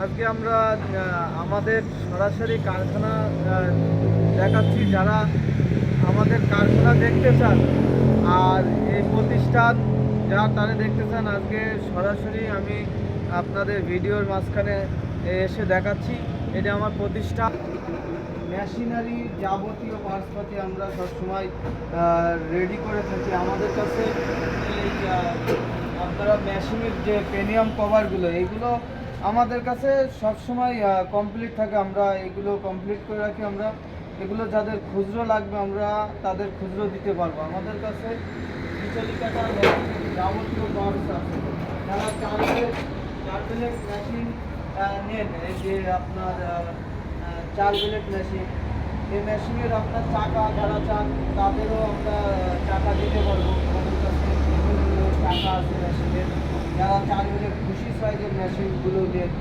আজকে আমরা আমাদের সরাসরি কারখানা দেখাচ্ছি। যারা আমাদের কারখানা দেখতে চান আর এই প্রতিষ্ঠান যারা তারা দেখতে চান, আজকে সরাসরি আমি আপনাদের ভিডিওর মাঝখানে এসে দেখাচ্ছি। এটা আমার প্রতিষ্ঠান। মেশিনারি যাবতীয় পার্টসপাতি আমরা সবসময় রেডি করে থাকি। আমাদের কাছে এই আপনারা মেশিনের যে প্রিমিয়াম কভারগুলো, এইগুলো আমাদের কাছে সবসময় কমপ্লিট থাকে। আমরা এগুলো কমপ্লিট করে রাখি। আমরা এগুলো যাদের খুচরো লাগবে আমরা তাদের খুচরো দিতে পারবো। আমাদের কাছে বিচলিকাটা যাবতীয় পার্টস আছে। যারা চার প্লেট মেশিন নেন, এই যে আপনার 4 প্লেট মেশিন, এই মেশিনের আপনার চাকা যারা চান তাদেরও আমরা চাকা দিতে পারবো। আমাদের কাছে বিভিন্ন চাকা আছে মেশিনের। যারা 4 প্লেট খুশি সাইজের মেশিনগুলো নেন